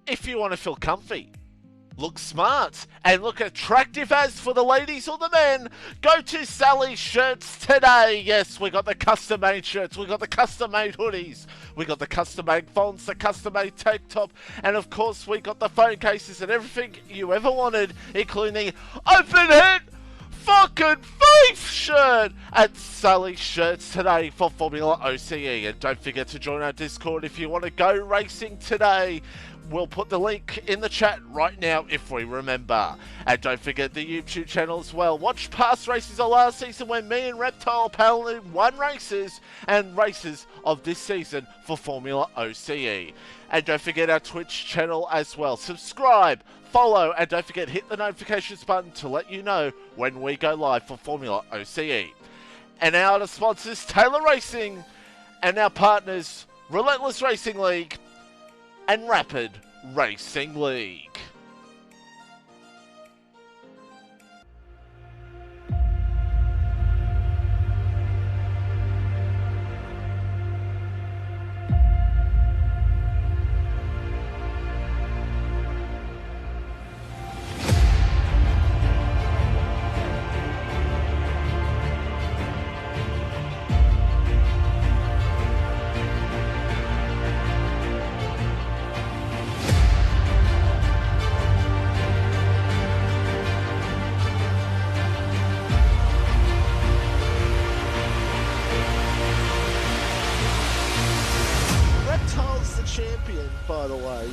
if you want to feel comfy, look smart, and look attractive as for the ladies or the men, go to Sally's Shirts today. Yes, we got the custom made shirts, we got the custom made hoodies, we got the custom made fonts, the custom made tank top, and of course we got the phone cases and everything you ever wanted, including the open head fucking faith shirt at Sally's Shirts today for Formula OCE. And don't forget to join our Discord if you want to go racing today. We'll put the link in the chat right now if we remember. And don't forget the YouTube channel as well. Watch past races of last season when me and Reptile paddled won races and races of this season for Formula OCE. And don't forget our Twitch channel as well. Subscribe, follow, and don't forget hit the notifications button to let you know when we go live for Formula OCE. And our other sponsors, Taylor Racing, and our partners, Relentless Racing League and Rapid Racing League. Champion, by the way.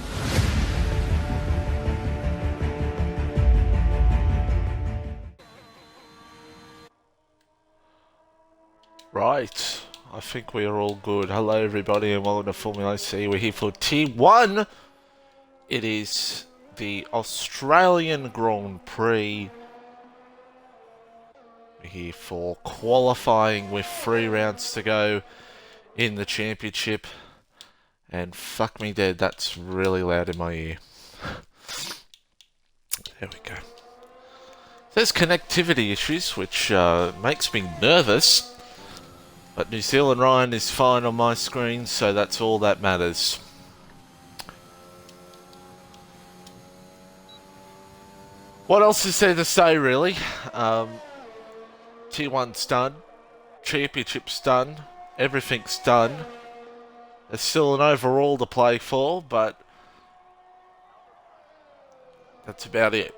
Right, I think we are all good. Hello everybody and welcome to FormulaOCE. We're here for T1. It is the Australian Grand Prix. We're here for qualifying with 3 rounds to go in the championship. And fuck me dead, that's really loud in my ear. There we go. There's connectivity issues, which makes me nervous. But New Zealand Ryan is fine on my screen, so that's all that matters. What else is there to say, really? T1's done. Championship's done. Everything's done. There's still an overall to play for, but that's about it.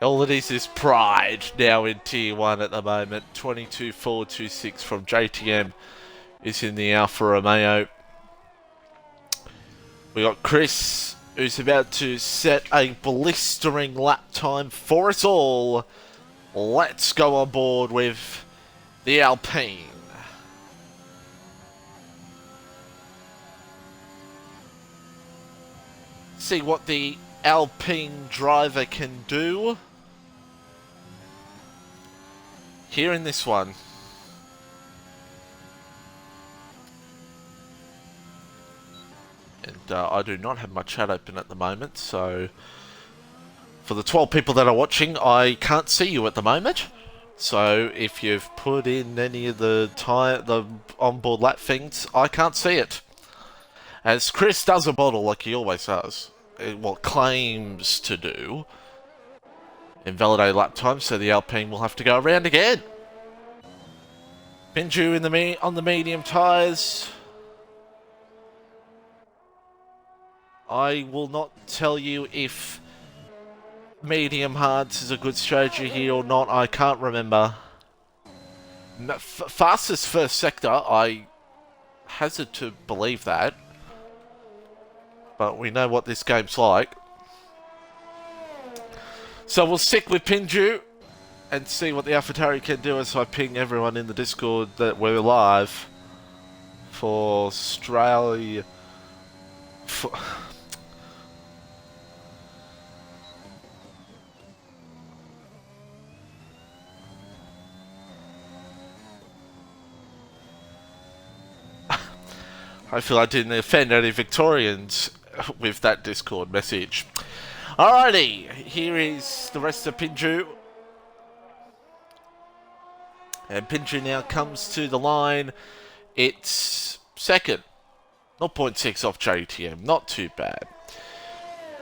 All it is pride now in Tier 1 at the moment. 22.426 from JTM is in the Alfa Romeo. We got Chris, who's about to set a blistering lap time for us all. Let's go on board with the Alpine. See what the Alpine driver can do here in this one. And I do not have my chat open at the moment, so for the 12 people that are watching, I can't see you at the moment. So if you've put in any of the onboard lap things, I can't see it. As Chris does a model like he always does, what claims to do, invalidate lap time, so the Alpine will have to go around again. Pinju on the medium tyres. I will not tell you if medium hards is a good strategy here or not. I can't remember. Fastest first sector, I hazard to believe that. But we know what this game's like. So we'll stick with Pinju and see what the AlphaTauri can do as I ping everyone in the Discord that we're live for Australia. I feel I didn't offend any Victorians with that Discord message. Alrighty, here is the rest of Pinju. And Pinju now comes to the line. It's second. 0.6 off JTM, not too bad.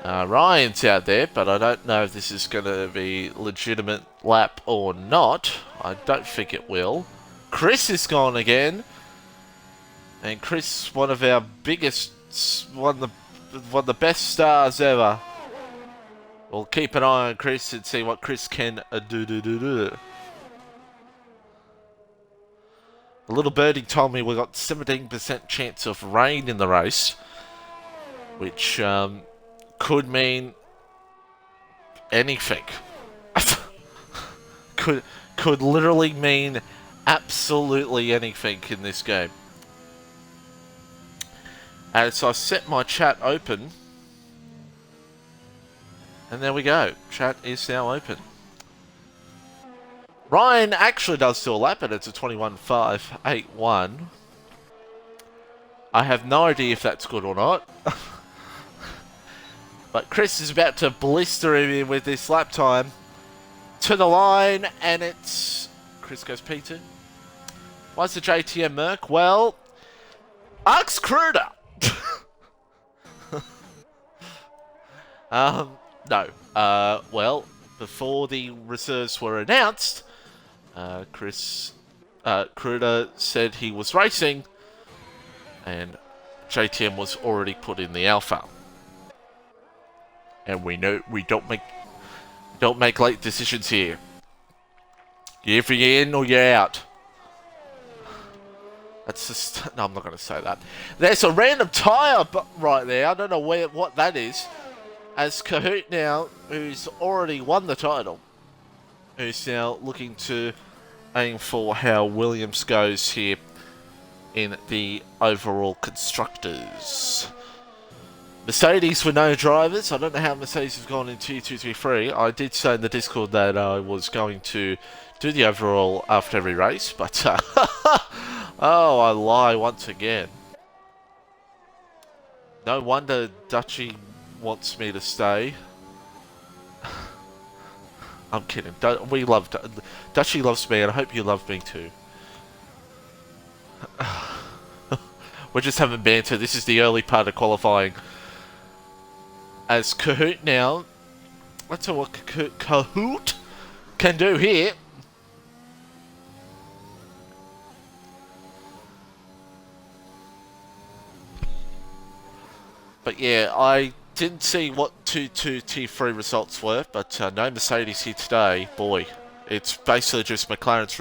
Ryan's out there, but I don't know if this is going to be legitimate lap or not. I don't think it will. Chris is gone again. And Chris, one of our biggest, one of the best stars ever. We'll keep an eye on Chris and see what Chris can do. A little birdie told me we got 17% chance of rain in the race, which could mean anything. could literally mean absolutely anything in this game. As I set my chat open, and there we go. Chat is now open. Ryan actually does still lap it. It's a 21.581. I have no idea if that's good or not. But Chris is about to blister him in with this lap time to the line, and it's... Chris goes P2. Why's the JTM Merc? Well, Axe Cruder. No. Well, before the reserves were announced, Chris Cruder said he was racing, and JTM was already put in the Alpha. And we know we don't make late decisions here. You're either in or you're out. That's just... No, I'm not going to say that. There's a random tyre right there. I don't know what that is. As Kahoot now, who's already won the title, who's now looking to aim for how Williams goes here in the overall constructors. Mercedes with no drivers. I don't know how Mercedes has gone in Tier 2, 3, 3. I did say in the Discord that I was going to do the overall after every race, but oh, I lie once again. No wonder Dutchy wants me to stay. I'm kidding. We love Dutchy loves me, and I hope you love me too. We're just having banter. This is the early part of qualifying. As Kahoot now, let's see what Kahoot can do here. But yeah, I didn't see what Tier 2, Tier 3 results were, but no Mercedes here today. Boy, it's basically just McLaren's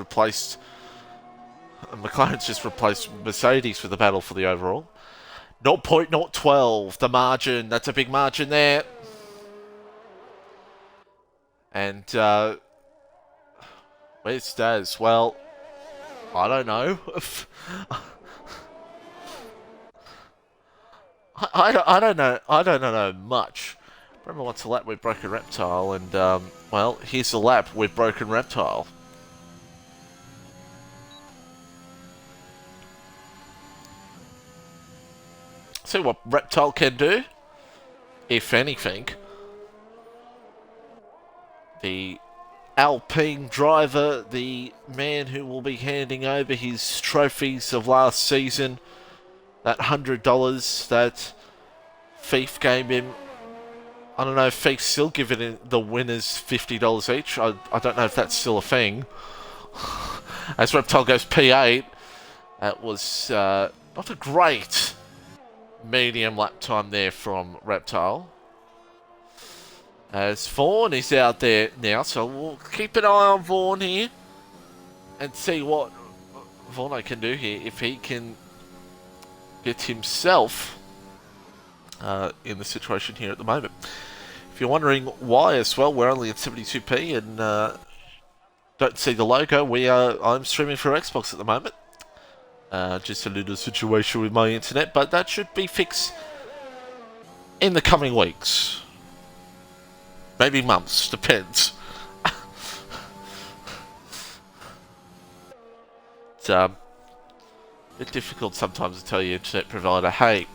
just replaced Mercedes for the battle for the overall. 0.012, the margin. That's a big margin there. And where's Daz? Well, I don't know. I don't know. I don't know much. Remember what's a lap with Broken Reptile, and well, here's a lap with Broken Reptile. See what Reptile can do, if anything. The Alpine driver, the man who will be handing over his trophies of last season, that $100 that Thief gave him. I don't know if Thief's still giving the winners $50 each. I don't know if that's still a thing. As Reptile goes P8, that was not a great medium lap time there from Reptile. As Vaughan is out there now, so we'll keep an eye on Vaughan here and see what Vaughan can do here. If he can get himself in the situation here at the moment. If you're wondering why as well, we're only at 72p and don't see the logo. I'm streaming through Xbox at the moment. Just a little situation with my internet, but that should be fixed in the coming weeks. Maybe months, depends. It's a bit difficult sometimes to tell your internet provider, hey, you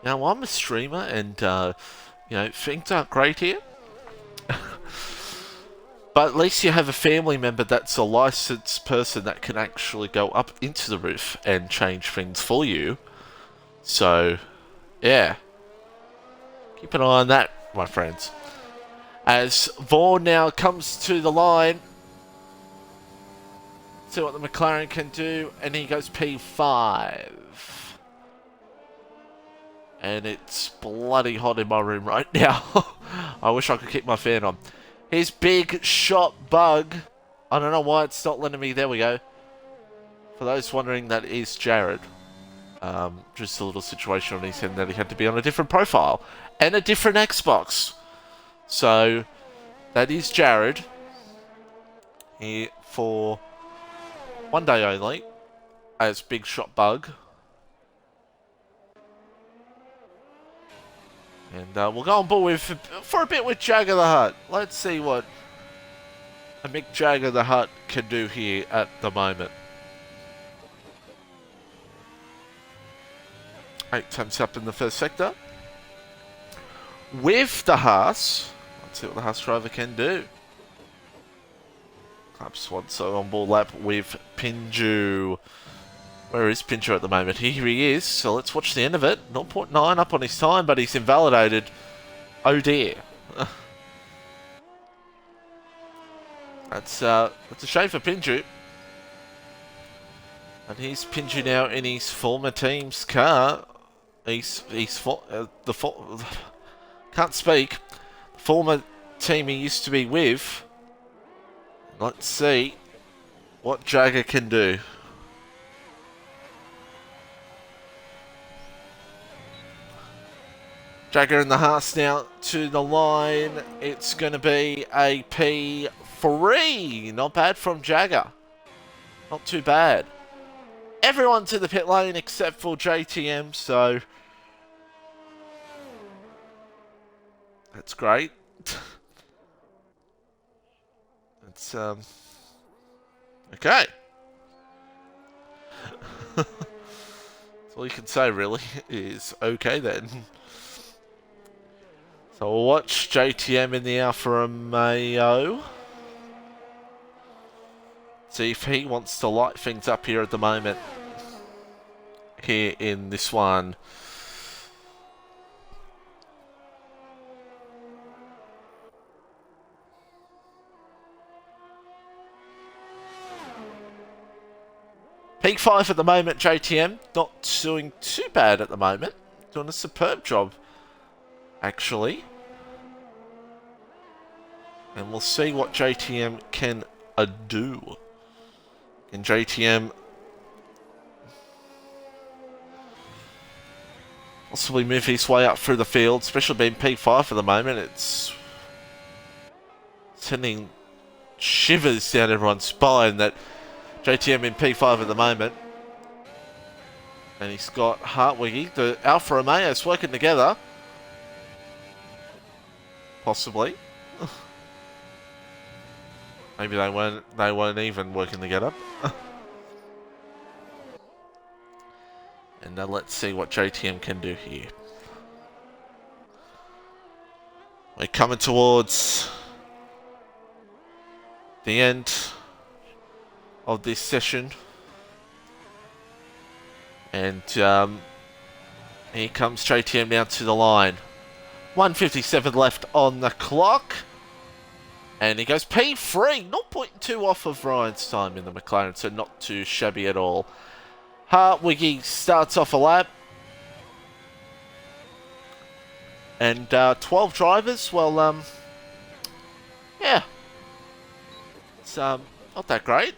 know, I'm a streamer and, you know, things aren't great here. But at least you have a family member that's a licensed person that can actually go up into the roof and change things for you. So, yeah. Keep an eye on that, my friends. As Vaughan now comes to the line. See what the McLaren can do. And he goes P5. And it's bloody hot in my room right now. I wish I could keep my fan on. Here's Big Shot Bug. I don't know why it's not letting me. There we go. For those wondering, that is Jared. Just a little situation on his end that he had to be on a different profile. And a different Xbox. So, that is Jared. Here for one day only. As Big Shot Bug. And we'll go on board for a bit with Jagger the Hutt. Let's see what a Mick Jagger the Hutt can do here at the moment. 8 times up in the first sector. With the Haas. Let's see what the Haas driver can do. Club Swanson on board lap with Pinju. Where is Pincher at the moment? Here he is, so let's watch the end of it. 0.9 up on his time, but he's invalidated. Oh dear. That's a shame for Pinju. And here's Pinju now in his former team's car. Can't speak. The former team he used to be with. Let's see what Jagger can do. Jagger in the Haas now to the line. It's going to be a P3. Not bad from Jagger. Not too bad. Everyone to the pit lane except for JTM, so that's great. It's okay. That's all you can say really is okay then. So we'll watch JTM in the Alfa Romeo. See if he wants to light things up here at the moment. Here in this one. Peak 5 at the moment, JTM. Not doing too bad at the moment. Doing a superb job, actually. And we'll see what JTM can do. Can JTM possibly move his way up through the field, especially being P5 for the moment? It's sending shivers down everyone's spine that JTM in P5 at the moment. And he's got Hartwiggy, the Alfa Romeos working together. Possibly. Maybe they weren't even working together. And now let's see what JTM can do here. We're coming towards the end of this session. And here comes JTM now to the line. 1:57 left on the clock. And he goes P3, 0.2 off of Ryan's time in the McLaren, so not too shabby at all. Hartwiggy starts off a lap. And 12 drivers, well, yeah. It's not that great.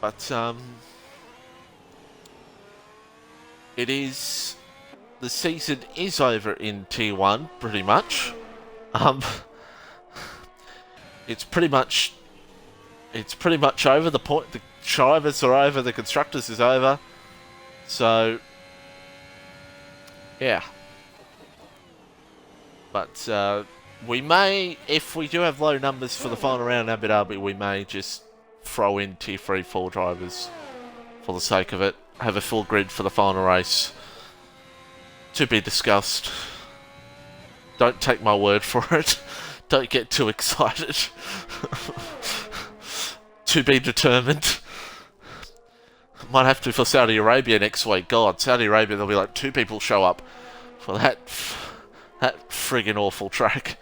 But it is, the season is over in T1, pretty much. It's pretty much over. The point, the drivers are over, the constructors is over. So, yeah. But we may, if we do have low numbers for the final round Abu Dhabi, we may just throw in Tier 3 4 drivers for the sake of it. Have a full grid for the final race. To be discussed. Don't take my word for it. Don't get too excited. To be determined. Might have to for Saudi Arabia next week. God, Saudi Arabia, there'll be like 2 people show up for that friggin' awful track.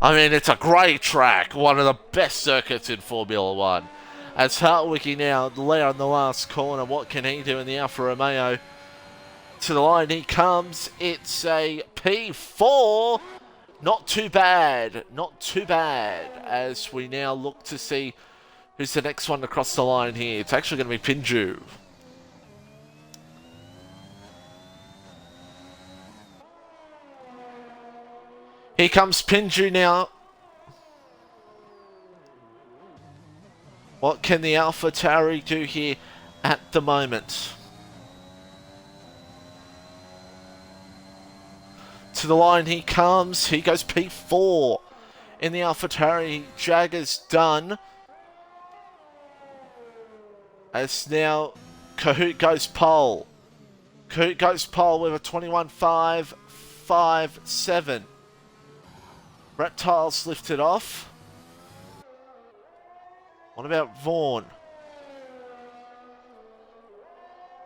I mean, it's a great track, one of the best circuits in Formula One. As Hartwickie now there on the last corner, what can he do in the Alfa Romeo? To the line he comes. It's a P4. Not too bad. Not too bad. As we now look to see who's the next one to cross the line here. It's actually going to be Pinju. Here comes Pinju now. What can the AlphaTauri do here at the moment? To the line he comes. He goes P4 in the AlphaTauri. Jagger's done. As now Kahoot goes pole. Kahoot goes pole with a 21.557. Reptiles lifted off. What about Vaughan?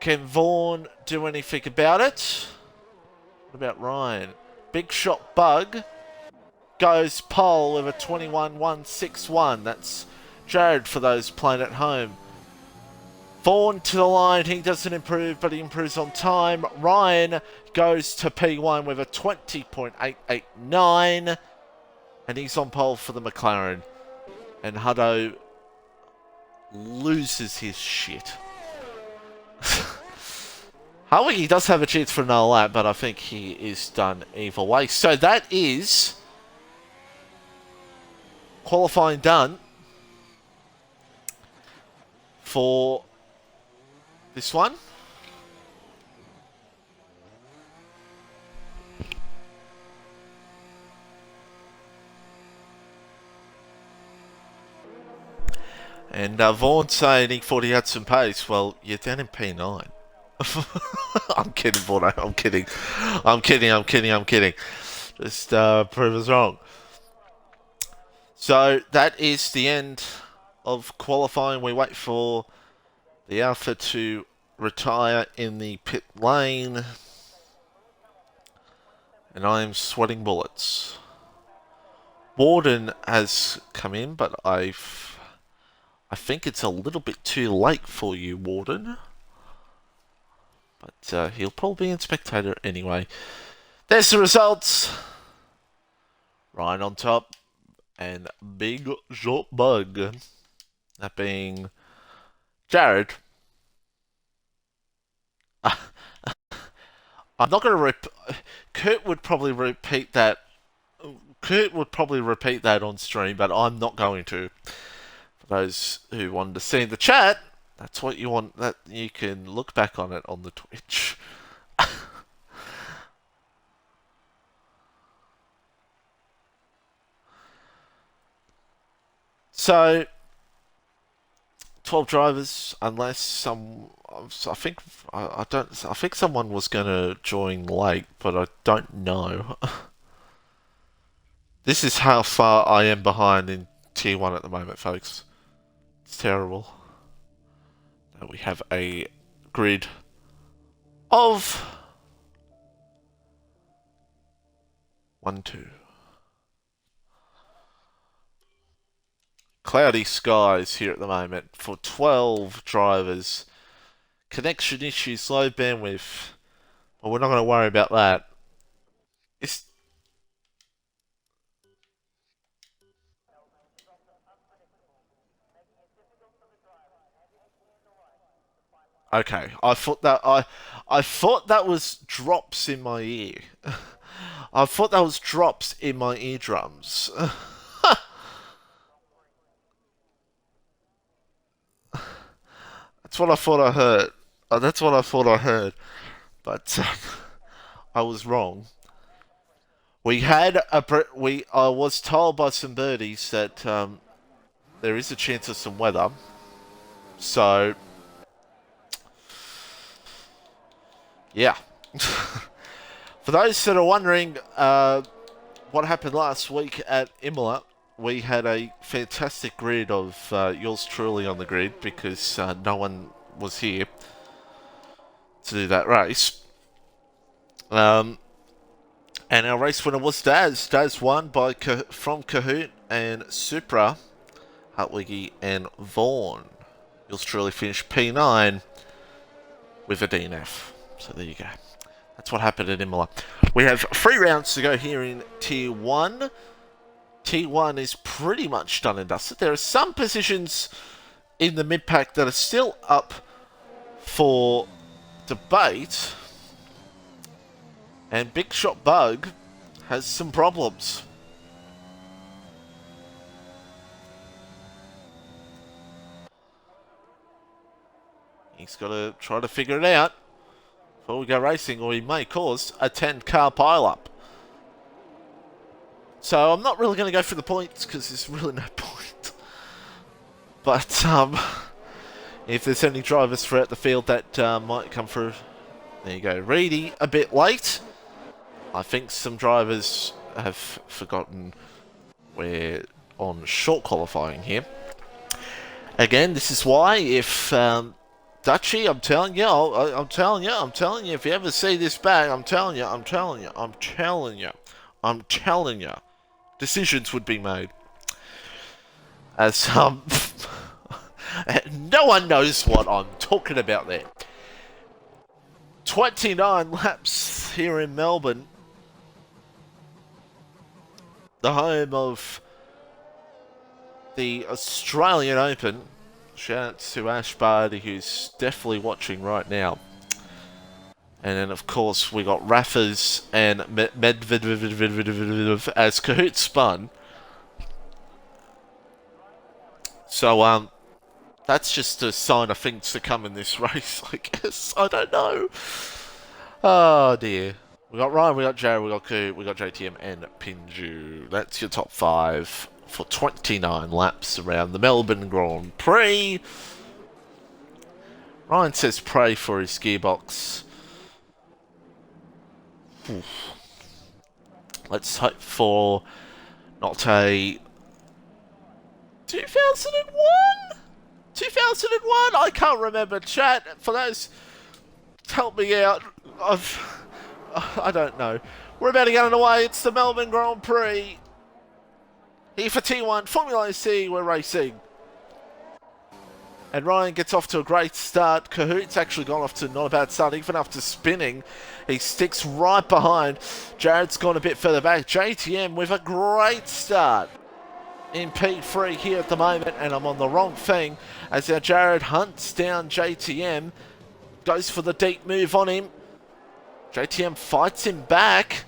Can Vaughan do anything about it? What about Ryan? Big Shot Bug goes pole with a 21.161. That's Jared for those playing at home. Vaughan to the line. He doesn't improve, but he improves on time. Ryan goes to P1 with a 20.889. And he's on pole for the McLaren. And Hutto loses his shit. Hartwickie does have a chance for another lap, but I think he is done either way. So that is qualifying done for this one. And Vaughan saying he thought he had some pace. Well, you're down in P9. I'm kidding, Vaughan. I'm kidding. I'm kidding. Just prove us wrong. So that is the end of qualifying. We wait for the Alpha to retire in the pit lane. And I'm sweating bullets. Warden has come in, but I think it's a little bit too late for you, Warden. But he'll probably be in spectator anyway. There's the results. Ryan on top. And Big Shot Bug. That being Jared. I'm not going to Kurt would probably repeat that. Kurt would probably repeat that on stream, but I'm not going to. For those who wanted to see in the chat, that's what you want. That you can look back on it on the Twitch. So 12 drivers, unless some. I think I don't. I think someone was going to join late, but I don't know. This is how far I am behind in Tier 1 at the moment, folks. It's terrible. Now we have a grid of 1, 2. Cloudy skies here at the moment for 12 drivers. Connection issues, low bandwidth. Well, we're not going to worry about that. It's okay. I thought that was drops in my ear. I thought that was drops in my eardrums. That's what I thought I heard. That's what I thought I heard. But I was wrong. We had I was told by some birdies that there is a chance of some weather. So yeah. For those that are wondering what happened last week at Imola, we had a fantastic grid of yours truly on the grid because no one was here to do that race. And our race winner was Daz. Daz won from Kahoot and Supra, Hartwiggy and Vaughan. Yours truly finished P9 with a DNF. So there you go. That's what happened at Imola. We have 3 rounds to go here in Tier 1. Tier 1 is pretty much done and dusted. There are some positions in the mid-pack that are still up for debate. And Big Shot Bug has some problems. He's got to try to figure it out before we go racing, or he may cause a 10-car pile-up. So I'm not really going to go for the points because there's really no point. But if there's any drivers throughout the field that might come through, there you go. Reedy a bit late. I think some drivers have forgotten we're on short qualifying here. Again, this is why if Dutchy, I'm telling you, I'm telling you, if you ever see this back, I'm telling you, decisions would be made. As no one knows what I'm talking about there. 29 laps here in Melbourne, the home of the Australian Open. Shout out to Ash Barty, who's definitely watching right now. And then, of course, we got Raffers and Medvedev as Kahoot spun. So, that's just a sign of things to come in this race, I guess. I don't know. Oh, dear. We got Ryan, we got Jared, we got Kahoot, we got JTM and Pinju. That's your top 5 for 29 laps around the Melbourne Grand Prix. Ryan says pray for his gearbox. Oof. Let's hope for not a 2001? 2001? I can't remember. Chat, for those, help me out. I don't know. We're about to get underway. It's the Melbourne Grand Prix. Here for T1, FormulaOCE, we're racing. And Ryan gets off to a great start. Kahoot's actually gone off to not a bad start, even after spinning. He sticks right behind. Jared's gone a bit further back. JTM with a great start in P3 here at the moment. And I'm on the wrong thing as now Jared hunts down JTM. Goes for the deep move on him. JTM fights him back.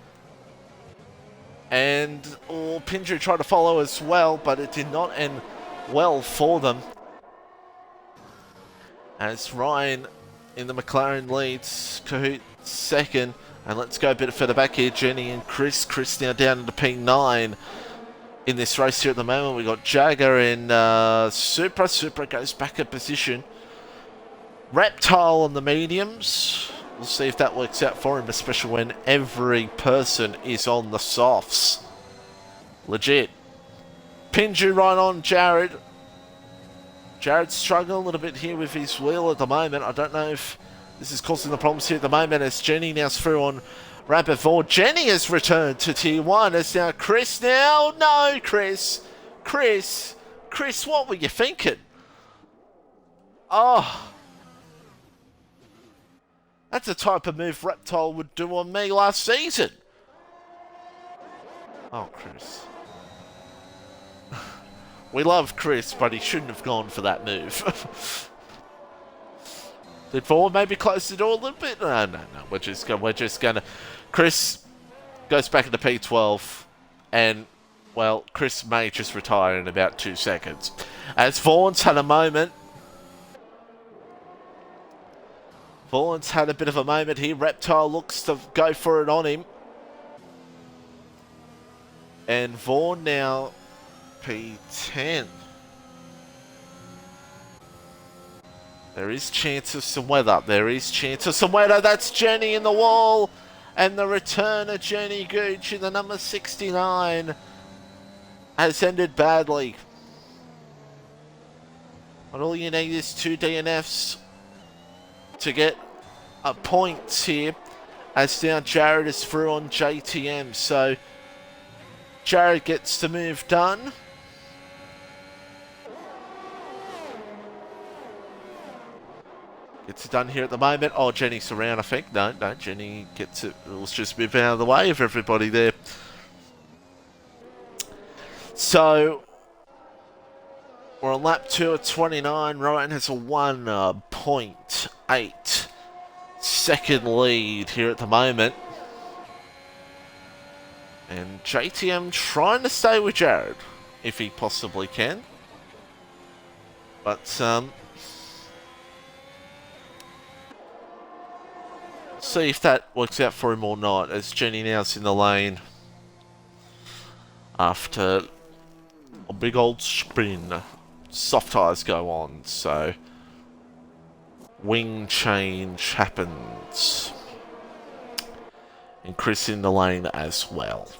And Pinju tried to follow as well, but it did not end well for them. As Ryan in the McLaren leads, Kahoot second. And let's go a bit further back here, Jenny and Chris. Chris now down into P9 in this race here at the moment. We got Jagger and Supra. Supra goes back a position. Reptile on the mediums. We'll see if that works out for him, especially when every person is on the softs. Legit. Pinju right on Jared. Jared's struggling a little bit here with his wheel at the moment. I don't know if this is causing the problems here at the moment as Jenny now's through on Rapid 4. Jenny has returned to Tier 1. It's now Chris now. No, Chris, what were you thinking? Oh. That's the type of move Reptile would do on me last season. Oh, Chris. We love Chris, but he shouldn't have gone for that move. Did Vaughan maybe close the door a little bit? No. We're just gonna. Chris goes back into P12, and well, Chris may just retire in about 2 seconds. As Vaughan's had a moment. Vaughan's had a bit of a moment here. Reptile looks to go for it on him. And Vaughan now P10. There is chance of some weather. That's Jenny in the wall. And the return of Jenny Gooch in the number 69 has ended badly. And all you need is 2 DNFs to get a point here, as now Jared is through on JTM. So Jared gets the move done. Gets it done here at the moment. Oh, Jenny's around, I think. No, Jenny gets it. Let's just move out of the way of everybody there. So we're on lap 2 at 29. Ryan has a 1.8 second lead here at the moment. And JTM trying to stay with Jared, if he possibly can. But, see if that works out for him or not, as Jenny now's in the lane after a big old spin. Soft tyres go on, so wing change happens. And Chris in the lane as well.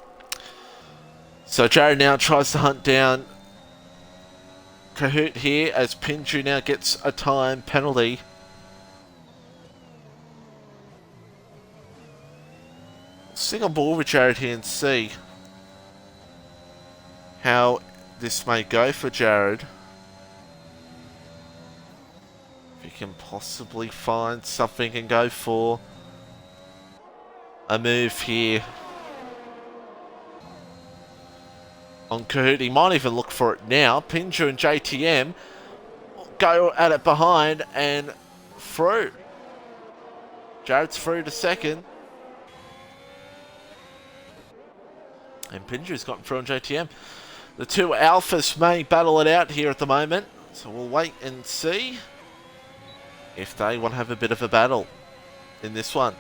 So Jared now tries to hunt down Kahoot here, as Pinju now gets a time penalty. Sing on board with Jared here and see how this may go for Jared. If he can possibly find something and go for a move here on Kahoot. He might even look for it now. Pinju and JTM go at it behind and through. Jared's through to second. And Pinju's gotten through on JTM. The two alphas may battle it out here at the moment. So we'll wait and see if they want to have a bit of a battle in this one.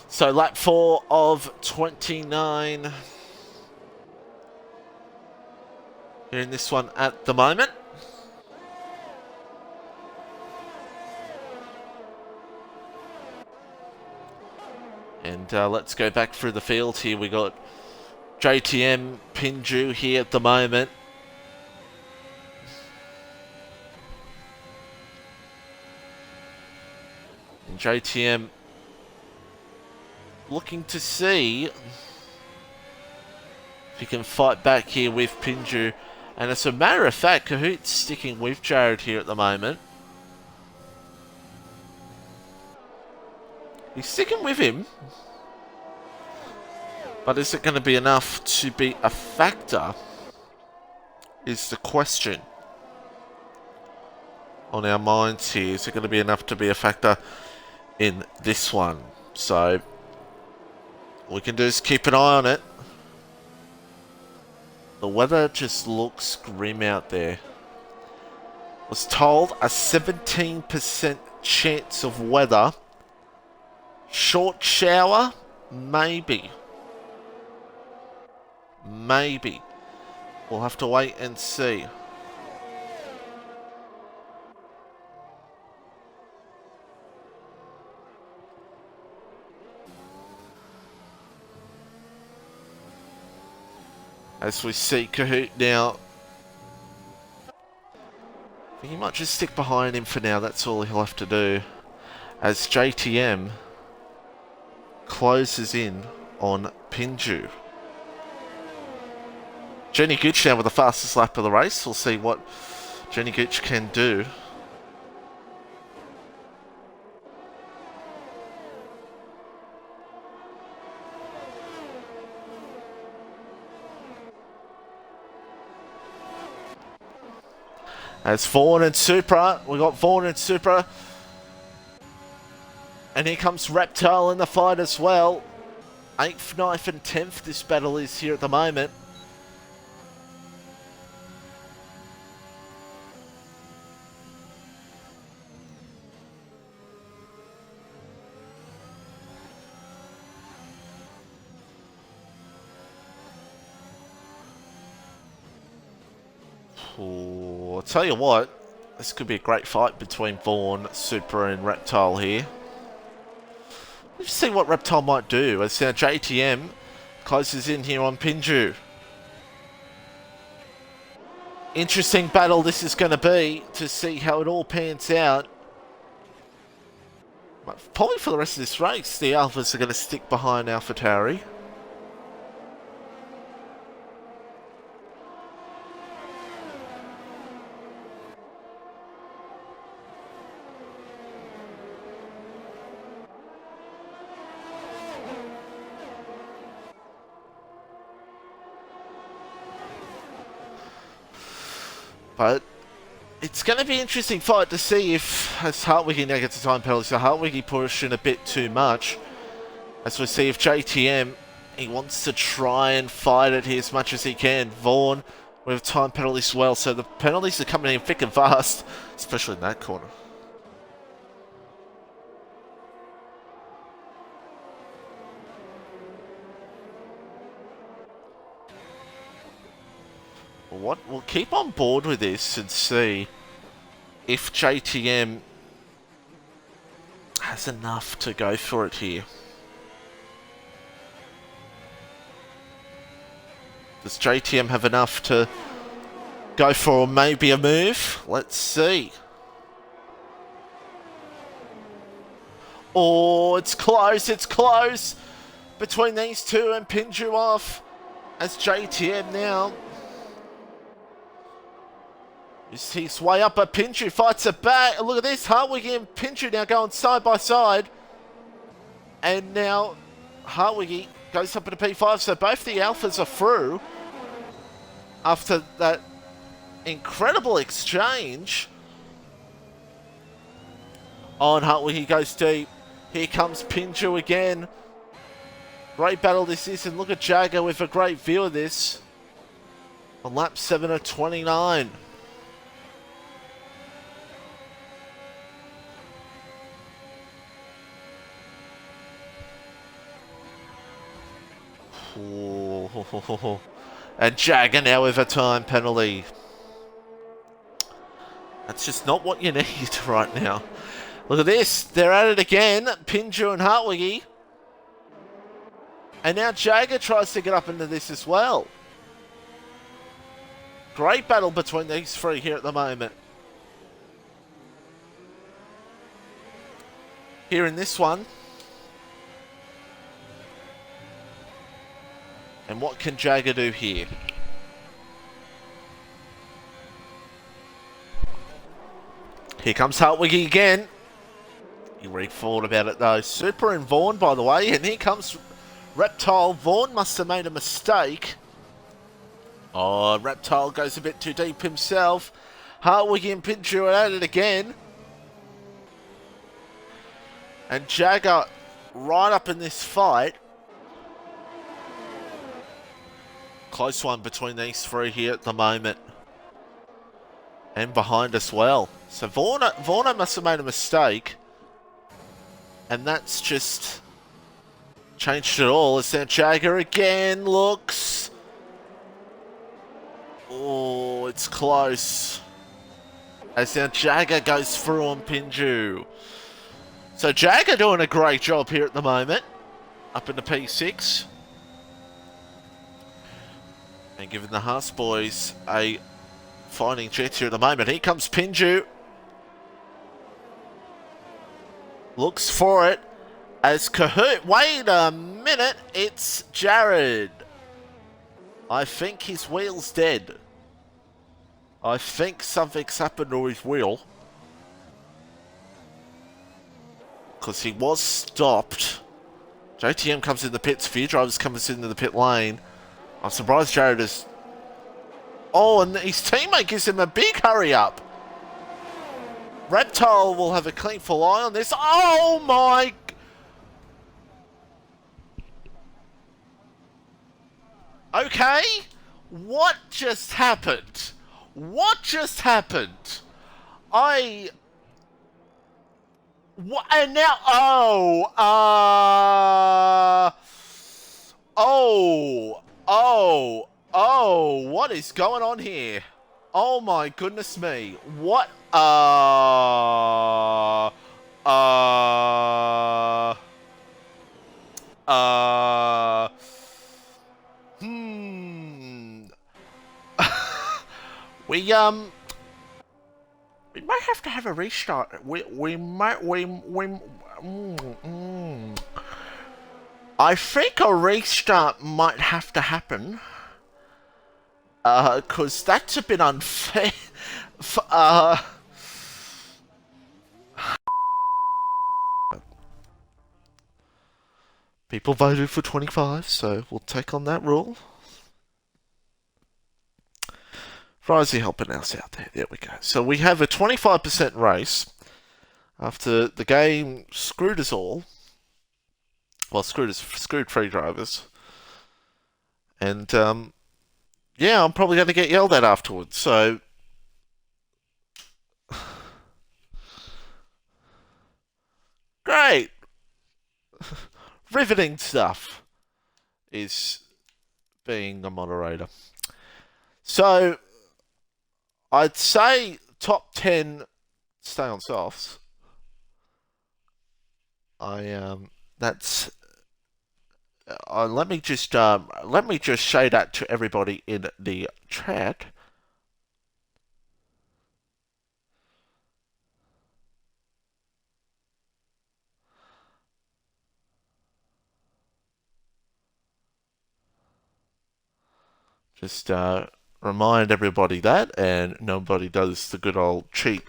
So lap 4 of 29. Here in this one at the moment. And let's go back through the field here. We got JTM, Pinju here at the moment. And JTM looking to see if he can fight back here with Pinju. And as a matter of fact, Kahoot's sticking with Jared here at the moment. He's sticking with him. But is it going to be enough to be a factor? Is the question on our minds here. Is it going to be enough to be a factor in this one? So all we can do is keep an eye on it. The weather just looks grim out there. Was told a 17% chance of weather. Short shower? Maybe. Maybe. We'll have to wait and see. As we see Kahoot now. I think he might just stick behind him for now. That's all he'll have to do. As JTM closes in on Pinju. Jenny Gooch now with the fastest lap of the race. We'll see what Jenny Gooch can do. As Vaughan and Supra, we got Vaughan and Supra. And here comes Reptile in the fight as well. 8th, 9th and 10th this battle is here at the moment. Ooh, I'll tell you what, this could be a great fight between Vaughan, Supra and Reptile here. Let's see what Reptile might do as now JTM closes in here on Pinju. Interesting battle this is going to be to see how it all pans out. Probably for the rest of this race, the Alphas are going to stick behind AlphaTauri. But it's going to be an interesting fight to see if, as Hartwig now gets a time penalty, so Hartwig pushing a bit too much. As we see if JTM, he wants to try and fight it here as much as he can. Vaughan with time penalties as well, so the penalties are coming in thick and fast, especially in that corner. We'll keep on board with this and see if JTM has enough to go for it here. Does JTM have enough to go for maybe a move? Let's see. Oh, it's close between these two and Pinju off as JTM now. He's way up, but Pinju fights it back. Look at this, Hartwig and Pinju now going side by side. And now Hartwig goes up into P5, so both the Alphas are through. After that incredible exchange. On Hartwig, he goes deep. Here comes Pinju again. Great battle this is, and look at Jagger with a great view of this. On lap 7 of 29. Oh. And Jagger now with a time penalty. That's just not what you need right now. Look at this. They're at it again. Pinju and Hartwig. And now Jagger tries to get up into this as well. Great battle between these three here at the moment. Here in this one. And what can Jagger do here? Here comes Hartwig again. He re-thought about it though. Super and Vaughan, by the way. And here comes Reptile. Vaughan must have made a mistake. Oh, Reptile goes a bit too deep himself. Hartwig and Pinju are at it again. And Jagger right up in this fight. Close one between these three here at the moment. And behind as well. So Vaughan must have made a mistake. And that's just changed it all. It's now Jagger again. Looks. Oh, it's close. As now Jagger goes through on Pinju. So Jagger doing a great job here at the moment. Up into P6. And giving the Haas boys a fighting chance here at the moment. Here comes Pinju. Looks for it as Kahoot. Wait a minute. It's Jared. I think his wheel's dead. I think something's happened to his wheel. Because he was stopped. JTM comes in the pits. A few drivers comes into the pit lane. I'm surprised Jared is... Oh, and his teammate gives him a big hurry up. Reptile will have a clean full eye on this. Oh my... Okay. What just happened? What just happened? What? And now... what is going on here? Oh my goodness me. What? Uh, hmm. We might have to have a restart. We might I think a restart might have to happen. Cause that's a bit unfair. People voted for 25, so we'll take on that rule. Risey helping us out there. There we go. So we have a 25% race after the game screwed us all. Well, screwed free drivers. And, yeah, I'm probably going to get yelled at afterwards, so... Great! Riveting stuff is being a moderator. So, I'd say top 10 stay on softs. That's... let me just say that to everybody in the chat. Just remind everybody that, and nobody does the good old cheat.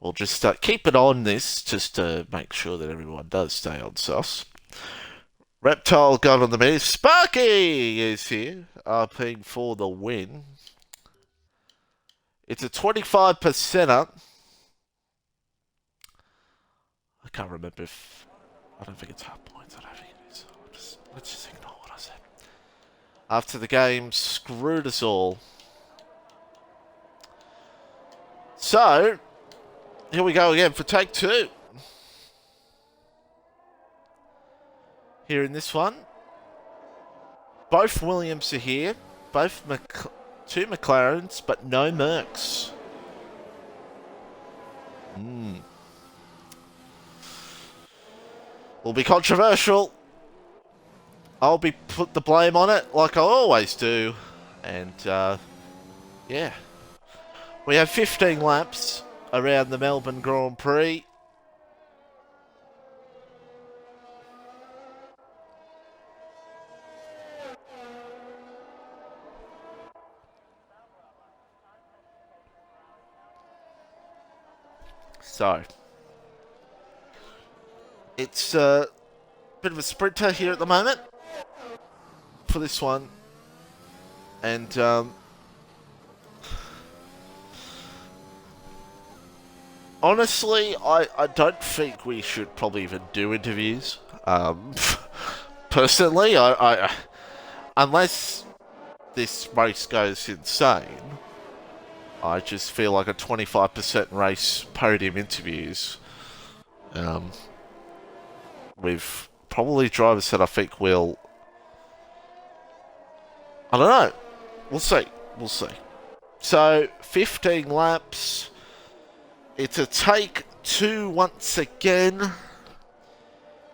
We'll just keep it on this, just to make sure that everyone does stay on sauce. Reptile got on the move. Sparky is here, paying for the win. It's a 25%er. I can't remember if... I don't think it's half points. I don't think it is. Let's just ignore what I said. After the game screwed us all. So, here we go again for take two. Here in this one, both Williams are here. Both two McLarens, but no Mercs. Will be controversial. I'll be put the blame on it, like I always do. And, yeah. We have 15 laps around the Melbourne Grand Prix. So, it's a bit of a sprinter here at the moment for this one. And, honestly, I don't think we should probably even do interviews. Personally, I unless this race goes insane, I just feel like a 25% race podium interviews with probably drivers that I think will... I don't know. We'll see. We'll see. So, 15 laps. It's a take two once again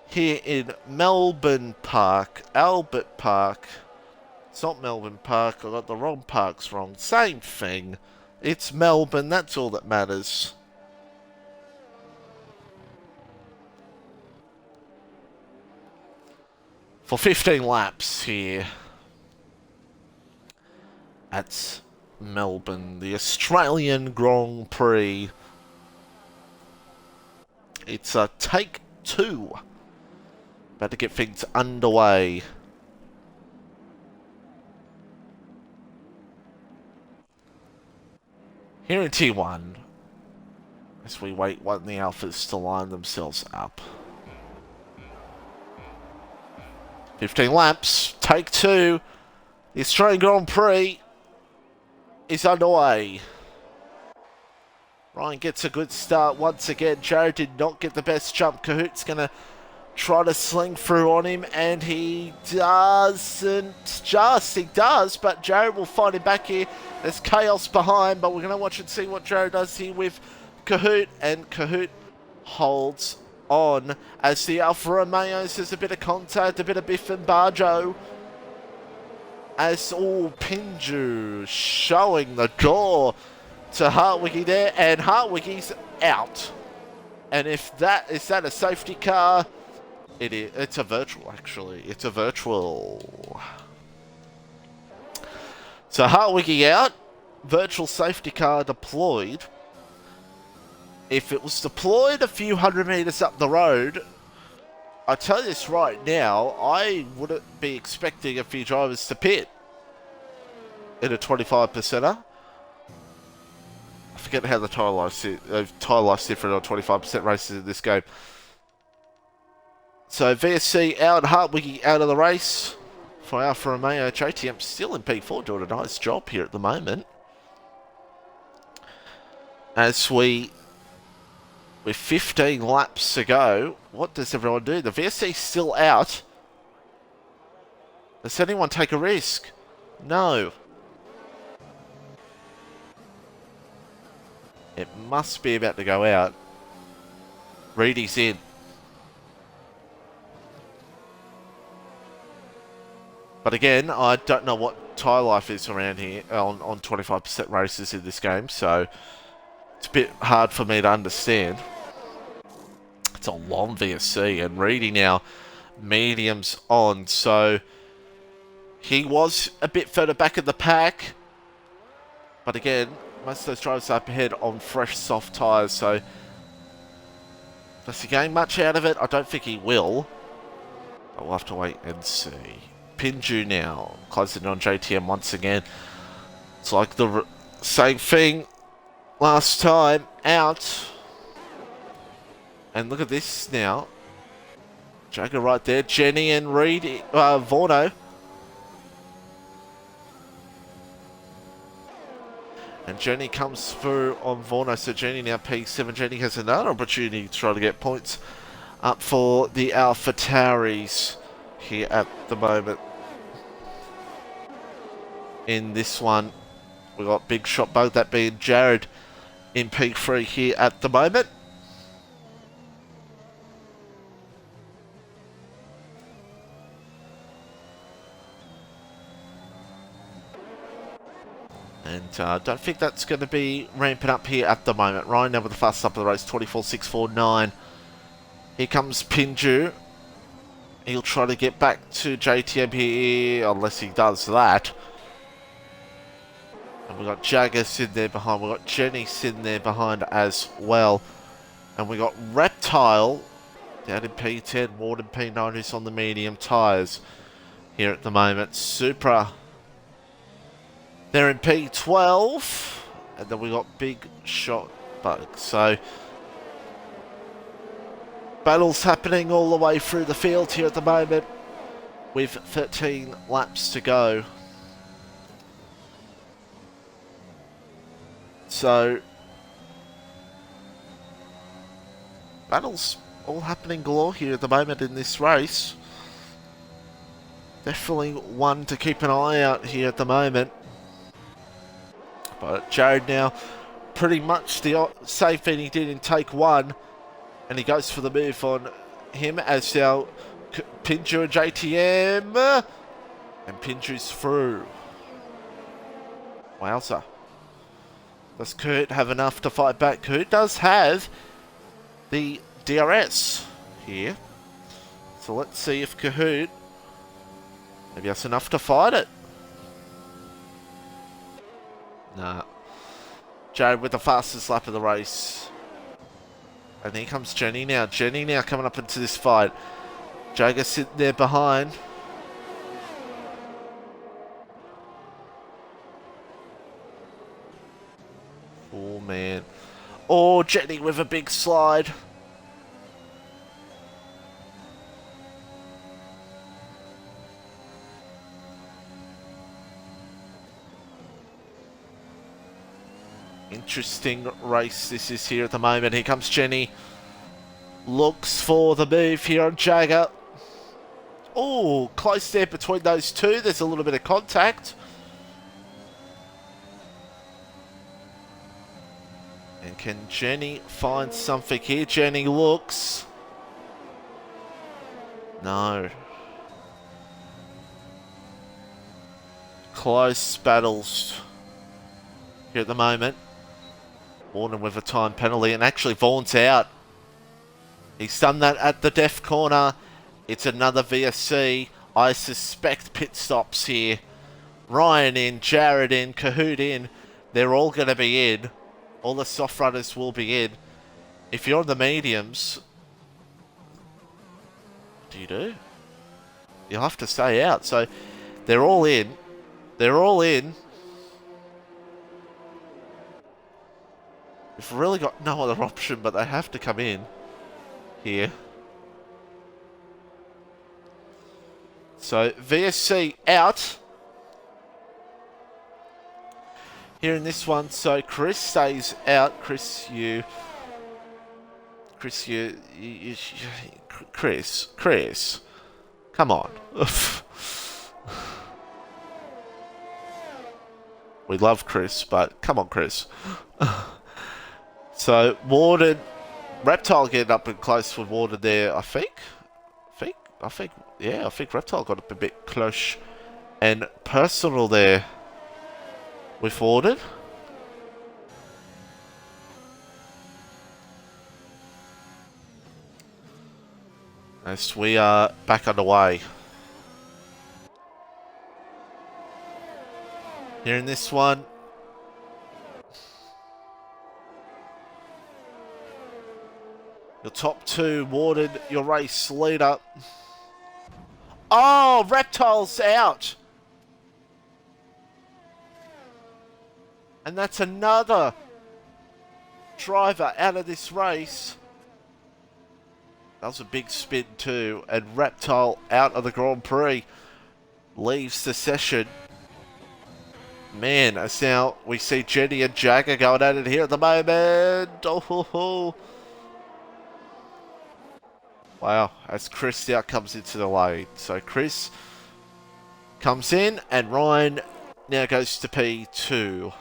here in Melbourne Park, Albert Park. It's not Melbourne Park, I got the wrong parks wrong. Same thing. It's Melbourne, that's all that matters. For 15 laps here at Melbourne, the Australian Grand Prix. It's a take two. About to get things underway. Here in T1, as we wait one of the Alphas to line themselves up. 15 laps, take two. The Australian Grand Prix is underway. Ryan gets a good start once again. Jared did not get the best jump. Cahoot's going to try to sling through on him, and he doesn't just. He does, but Jared will find him back here. There's chaos behind, but we're going to watch and see what Jared does here with Cahoot, and Cahoot holds on as the Alfa Romeos. There's a bit of contact, a bit of biff and barjo. As all Pinju showing the door to Hartwiggy there, and Hartwiggy's out. And if that is that a safety car? It is. It's a virtual, actually. It's a virtual. So Hartwiggy out. Virtual safety car deployed. If it was deployed a few hundred meters up the road, I tell you this right now, I wouldn't be expecting a few drivers to pit in a 25%er. I forget how the tyre life's different on 25% races in this game. So VSC out, Hartwiggy out of the race for Alfa Romeo. JTM still in P4, doing a nice job here at the moment. As with 15 laps to go, what does everyone do? The VSC's still out. Does anyone take a risk? No. It must be about to go out. Reedy's in. But again, I don't know what tyre life is around here on 25% races in this game, so it's a bit hard for me to understand. It's a long VSC, and Reedy now mediums on, so he was a bit further back in the pack. But again, most of those drivers are up ahead on fresh, soft tyres, so does he gain much out of it? I don't think he will. But we'll have to wait and see. Pinju now, closing in on JTM once again. It's like the same thing last time, out. And look at this now. Jagger right there, Jenny and Reed, Vorno. And Jenny comes through on Vorno, so Jenny now P7. Jenny has another opportunity to try to get points up for the Alpha Tauris here at the moment. In this one, we've got Big Shot Bug, that being Jared in P3 here at the moment. And I don't think that's going to be ramping up here at the moment. Ryan now with the fastest up of the race, 24.649. Here comes Pinju. He'll try to get back to JTM here, unless he does that. And we've got Jagger sitting there behind. We've got Jenny sitting there behind as well. And we've got Reptile down in P10, Warden P9, who's on the medium tyres here at the moment. Supra, they're in P12. And then we've got Big Shot Bug. So battles happening all the way through the field here at the moment with 13 laps to go. So battles all happening galore here at the moment in this race. Definitely one to keep an eye out here at the moment. But Jared now pretty much the same thing he did in take one. And he goes for the move on him as now Pinju and JTM. And Pinju's through. Wowza. Does Kurt have enough to fight back? Kurt does have the DRS here. So let's see if Kahoot maybe has enough to fight it. Nah. Jared with the fastest lap of the race. And here comes Jenny now. Jenny now coming up into this fight. Jagger sitting there behind. Oh, man. Oh, Jenny with a big slide. Interesting race this is here at the moment. Here comes Jenny. Looks for the move here on Jagger. Oh, close there between those two. There's a little bit of contact. And can Jenny find something here? Jenny looks. No. Close battles here at the moment. Warden with a time penalty, and actually Vaughan's out. He's done that at the deaf corner. It's another VSC. I suspect pit stops here. Ryan in, Jared in, Kahoot in. They're all going to be in. All the soft runners will be in. If you're on the mediums, what do you do? You'll have to stay out. So they're all in. They're all in. We've really got no other option, but they have to come in here. So VSC out here in this one. So Chris stays out. Chris, Chris, come on. We love Chris, but come on, Chris. So Warden, Reptile getting up and close with Warden there. I think, yeah, I think Reptile got up a bit close and personal there with Warden. As we are back underway. Here in this one. Your top two, Warden, your race leader. Oh, Reptile's out. And that's another driver out of this race. That was a big spin too. And Reptile out of the Grand Prix. Leaves the session. Man, as now we see Jenny and Jagger going at it here at the moment. Oh. Wow, as Chris now comes into the lane. So Chris comes in and Ryan now goes to P2.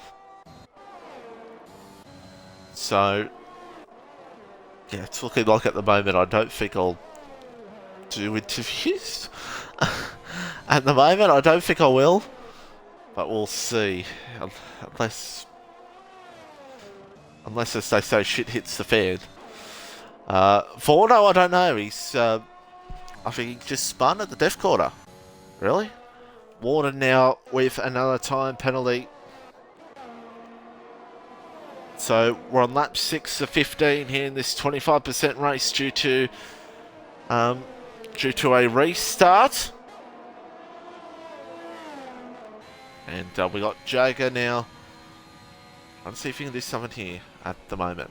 So, yeah, it's looking like at the moment I don't think I'll do interviews. At the moment, I don't think I will. But we'll see. Unless as they say, shit hits the fan. Forno, I don't know. He's, I think he just spun at the death quarter. Really? Warden now with another time penalty. So we're on lap 6 of 15 here in this 25% race due to a restart. And we got Jagger now. Let's see if we can do something here at the moment.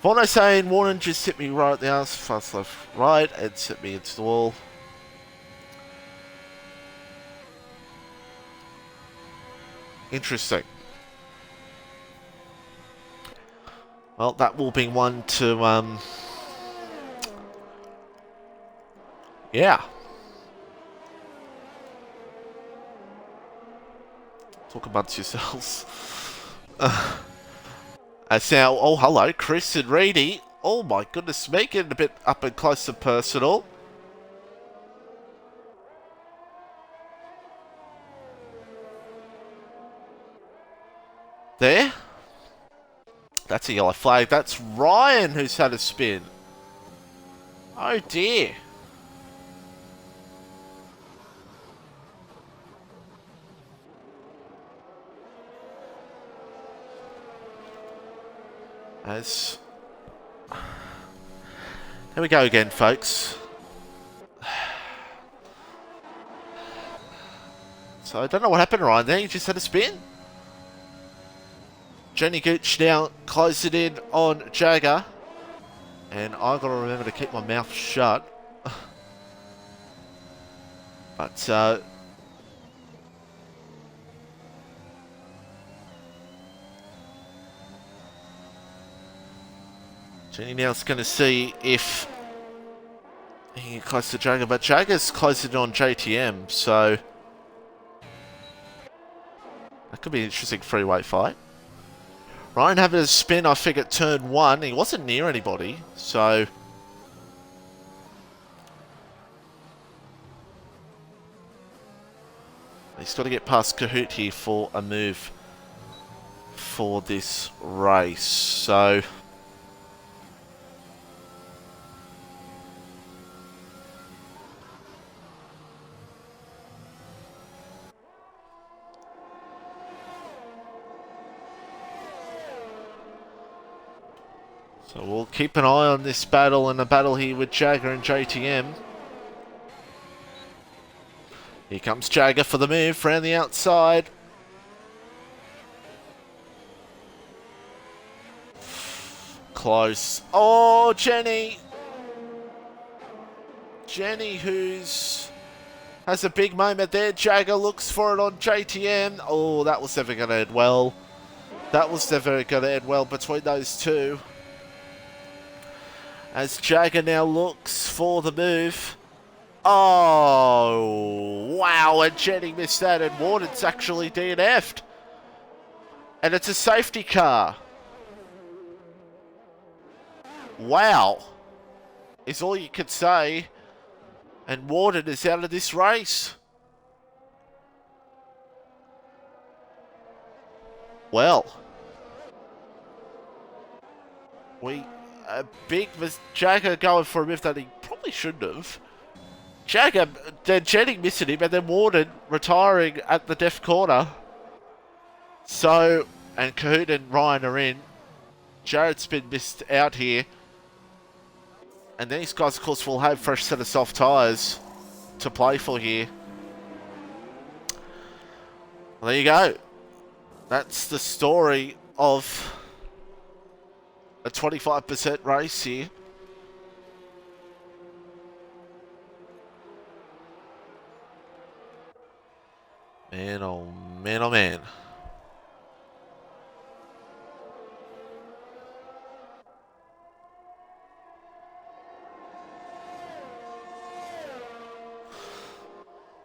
Forno saying, Warden just hit me right at the arse, fast left right, and set me into the wall. Interesting. Well, that will be one to, yeah. Talk amongst yourselves. Now, oh, hello, Chris and Reedy. Oh my goodness me, getting a bit up and close and personal. There. That's a yellow flag. That's Ryan who's had a spin. Oh dear. As there we go again, folks. So I don't know what happened, Ryan. There, you just had a spin. Jenny Gooch now close it in on Jagger, and I got to remember to keep my mouth shut. But Jenny now's going to see if he can get close to Jagger, but Jagger's close it on JTM, so that could be an interesting freeweight fight. Ryan having a spin, I think, at turn 1. He wasn't near anybody, so He's got to get past Kahoot here for a move for this race. So we'll keep an eye on this battle and a battle here with Jagger and JTM. Here comes Jagger for the move around the outside. Close. Oh, Jenny. Jenny has a big moment there. Jagger looks for it on JTM. Oh, that was never going to end well. That was never going to end well between those two. As Jagger now looks for the move. Oh, wow, and Jenny missed that, and Warden's actually DNF'd. And it's a safety car. Wow, is all you could say. And Warden is out of this race. Well, a big Jagger going for a move that he probably shouldn't have. Jagger, then Jenny missing him, and then Warden retiring at the deaf corner. So, and Kahoot and Ryan are in. Jared's been missed out here. And these guys, of course, will have a fresh set of soft tyres to play for here. Well, there you go. That's the story of a 25% race here. Man, oh man, oh man.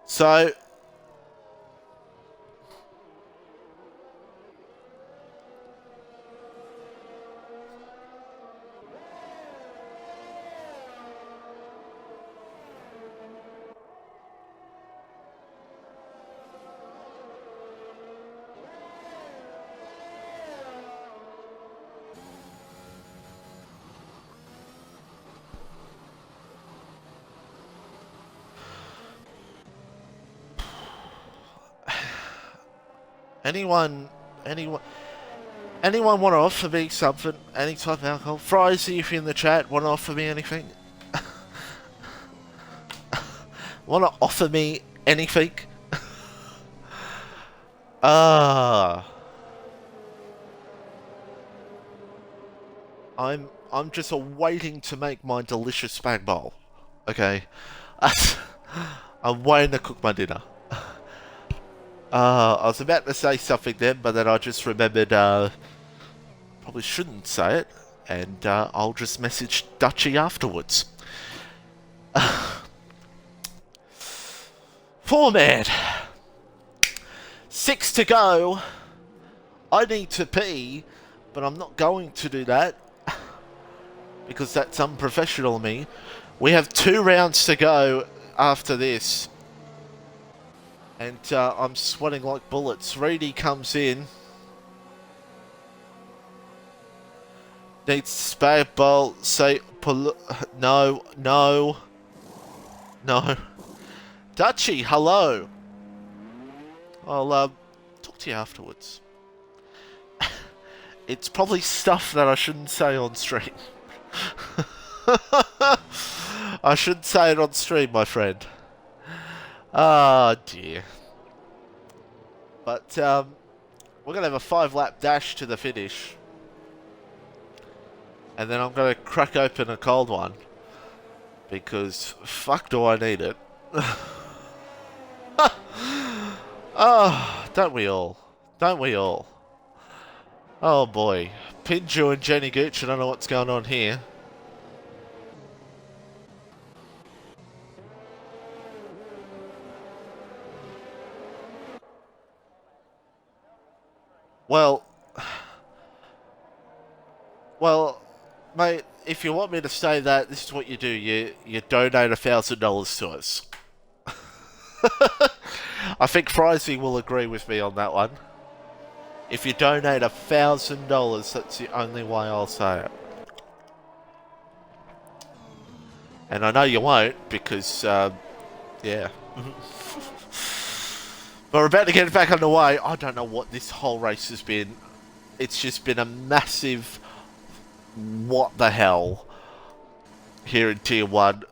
So, anyone want to offer me something? Any type of alcohol? Frizy, if you're in the chat, want to offer me anything? Want to offer me anything? I'm just waiting to make my delicious spag bowl. Okay, I'm waiting to cook my dinner. I was about to say something then, but then I just remembered probably shouldn't say it, and I'll just message Dutchy afterwards. Format. 6 to go. I need to pee, but I'm not going to do that because that's unprofessional of me. We have 2 rounds to go after this. And I'm sweating like bullets. Reedy comes in. Needs spag bowl. Say, no. Dutchy, hello. I'll talk to you afterwards. It's probably stuff that I shouldn't say on stream. I shouldn't say it on stream, my friend. Oh dear. But we're going to have a 5-lap dash to the finish. And then I'm going to crack open a cold one. Because fuck do I need it. Oh, don't we all? Don't we all? Oh boy. Pinju and Jenny Gooch, I don't know what's going on here. Well, mate, if you want me to say that, this is what you do. You donate $1,000 to us. I think Frizy will agree with me on that one. If you donate $1,000, that's the only way I'll say it. And I know you won't, because, yeah. But we're about to get back underway. I don't know what this whole race has been. It's just been a massive what the hell here in Tier 1.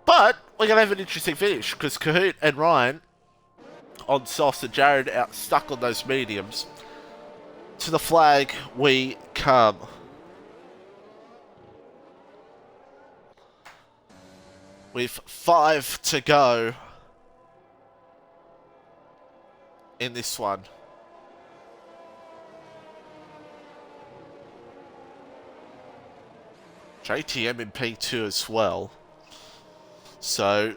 But we're going to have an interesting finish, because Kahoot and Ryan on softs and Jared out stuck on those mediums. To the flag we come. With 5 to go in this one. JTM in P2 as well. So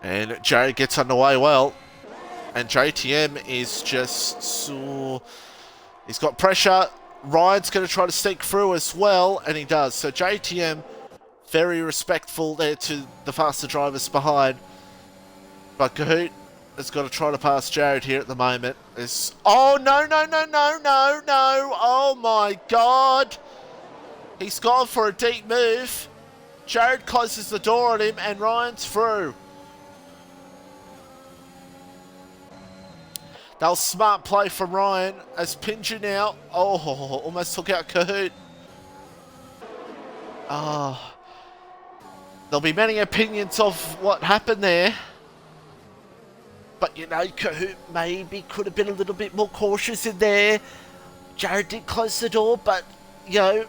and Jared gets underway well. And JTM is just... he's got pressure. Ryan's going to try to sneak through as well. And he does. So JTM, very respectful there to the faster drivers behind. But Kahoot has got to try to pass Jared here at the moment. Oh, no, no, no, no, no, no. Oh, my God. He's gone for a deep move. Jared closes the door on him and Ryan's through. That was smart play from Ryan as Pinju now. Oh, almost took out Kahoot. Oh. There'll be many opinions of what happened there. But, you know, Kahoot maybe could have been a little bit more cautious in there. Jared did close the door, but, you know,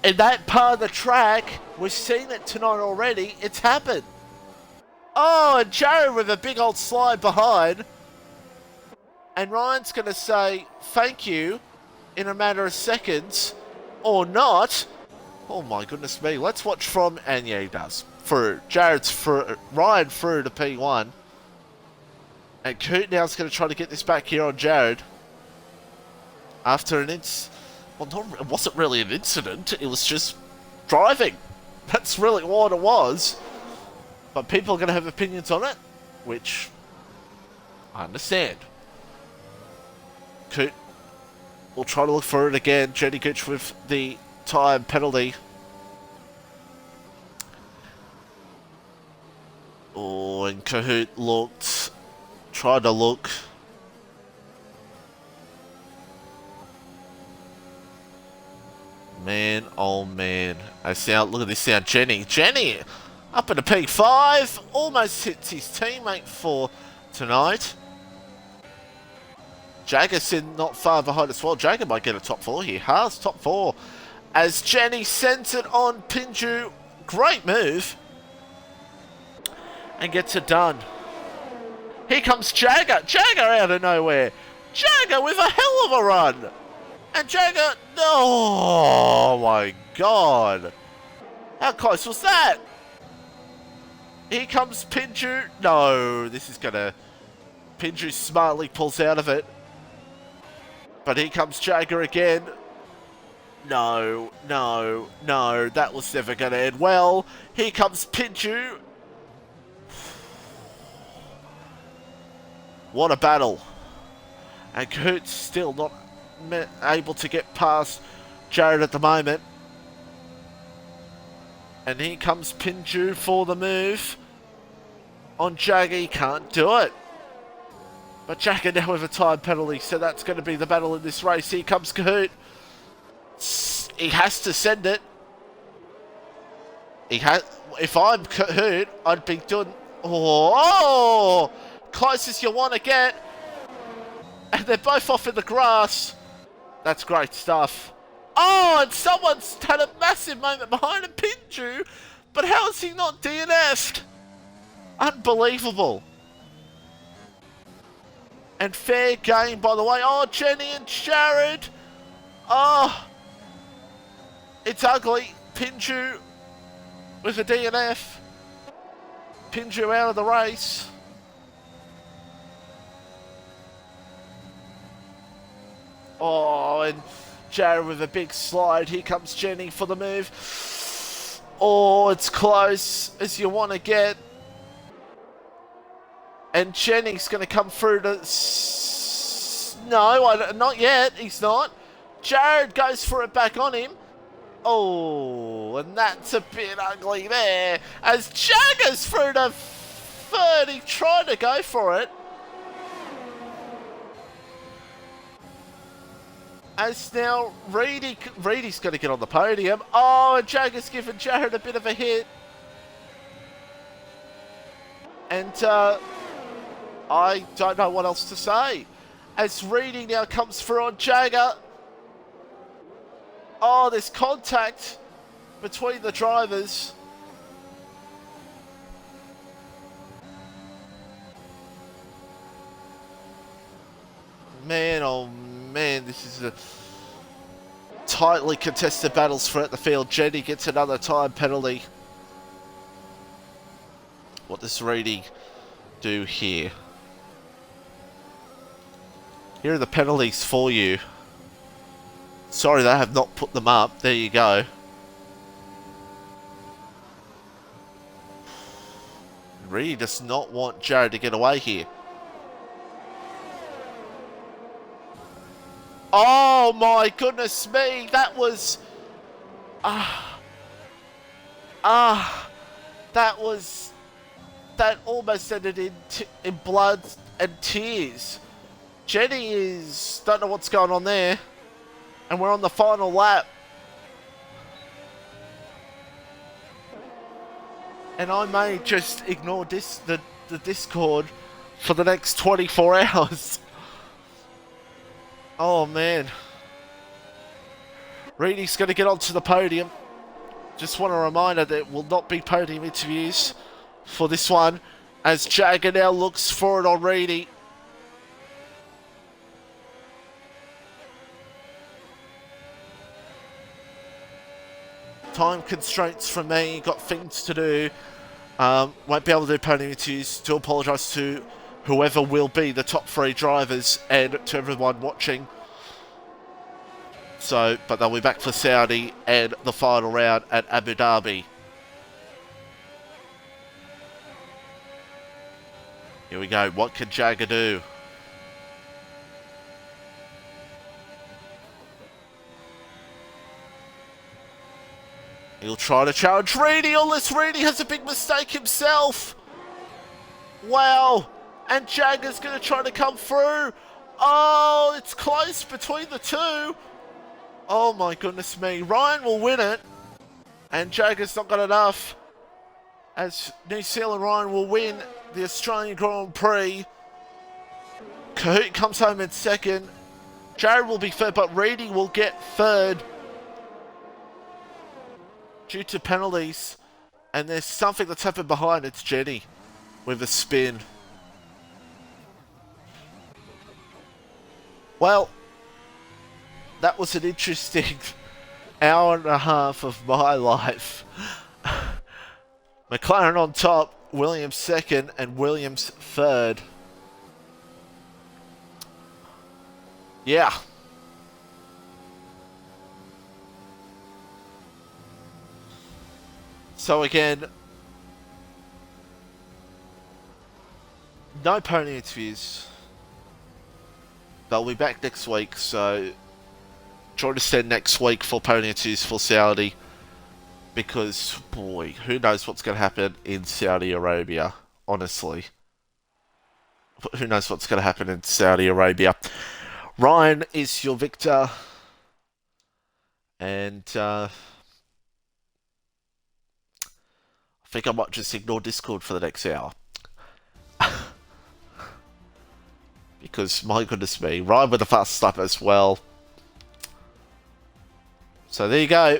in that part of the track, we've seen it tonight already. It's happened. Oh, and Jared with a big old slide behind. And Ryan's going to say thank you in a matter of seconds. Or not. Oh my goodness me. Let's watch from... And yeah, he does. Through. Jared's through. Ryan through to P1. And Coot now is going to try to get this back here on Jared. After an well, it wasn't really an incident. It was just driving. That's really what it was. But people are going to have opinions on it, which I understand. Coot will try to look for it again. Jenny Gooch with the time penalty. Oh, and Kahoot tried to look. Man, oh man. Look at this now. Jenny up in a P5. Almost hits his teammate for tonight. Jagger's in not far behind as well. Jagger might get a top 4 here. Haas top 4. As Jenny sends it on Pinju. Great move. And gets it done. Here comes Jagger. Jagger out of nowhere. Jagger with a hell of a run. And Jagger... Oh my God. How close was that? Here comes Pinju. No, this is going to... Pinju smartly pulls out of it. But here comes Jagger again. No, no, no. That was never going to end well. Here comes Pinju. What a battle. And Kurt's still not able to get past Jared at the moment. And here comes Pinju for the move. On Jagger, he can't do it. But Jagger now with a time penalty, so that's going to be the battle in this race. Here comes Kahoot. He has to send it. If I'm Kahoot, I'd be doing... Oh! Closest you want to get. And they're both off in the grass. That's great stuff. Oh, and someone's had a massive moment behind him, Pinju. But how is he not DNF'd? Unbelievable. And fair game, by the way. Oh, Jenny and Jared. Oh. It's ugly. Pinju with a DNF. Pinju out of the race. Oh, and Jared with a big slide. Here comes Jenny for the move. Oh, it's close as you want to get. And Jenny's going to come through to... No, not yet. He's not. Jared goes for it back on him. Oh, and that's a bit ugly there. As Jagger's through to third, he tried to go for it. As now Reedy's going to get on the podium. Oh, and Jagger's given Jared a bit of a hit. And I don't know what else to say. As Reedy now comes through on Jagger. Oh, there's contact between the drivers. Man, oh man, this is a tightly contested battles throughout the field. Jenny gets another time penalty. What does Reedy do here? Here are the penalties for you. Sorry, they have not put them up. There you go. Reedy does not want Jared to get away here. Oh my goodness me, that was... that almost ended in blood and tears. Jenny is... don't know what's going on there. And we're on the final lap. And I may just ignore the Discord for the next 24 hours. Oh man. Reedy's going to get onto the podium. Just want a reminder that there will not be podium interviews for this one. As Jagger now looks for it on Reedy. Time constraints from me, got things to do. Won't be able to do podium interviews. Do apologise to whoever will be the top 3 drivers and to everyone watching. So, but they'll be back for Saudi and the final round at Abu Dhabi. Here we go. What can Jagger do? He'll try to challenge Reedy, unless Reedy has a big mistake himself. Wow. And Jagger's going to try to come through. Oh, it's close between the two. Oh my goodness me. Ryan will win it. And Jagger's not got enough. As New Zealand Ryan will win the Australian Grand Prix. Kahoot comes home in second. Jared will be third, but Reedy will get third. Due to penalties. And there's something that's happened behind. It's Jenny with a spin. Well, that was an interesting hour and a half of my life. McLaren on top, Williams second, and Williams third. Yeah. So again, no pony interviews. They'll be back next week, so try to send next week for pony interviews for Saudi. Because, boy, who knows what's going to happen in Saudi Arabia, honestly. Who knows what's going to happen in Saudi Arabia. Ryan is your victor. And, I think I might just ignore Discord for the next hour. Because, my goodness me, Ryan with the fast lap as well. So there you go.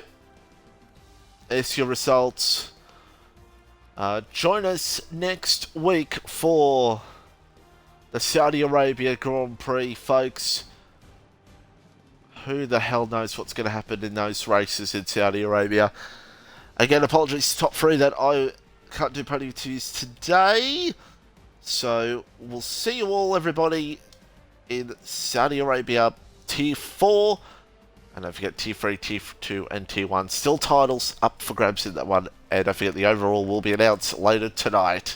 There's your results. Join us next week for the Saudi Arabia Grand Prix, folks. Who the hell knows what's going to happen in those races in Saudi Arabia. Again, apologies to top 3 that I can't do podium interviews today. So, we'll see you all, everybody, in Saudi Arabia Tier 4. And don't forget Tier 3, Tier 2, and Tier 1. Still titles up for grabs in that one. And don't forget the overall will be announced later tonight.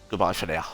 Goodbye for now.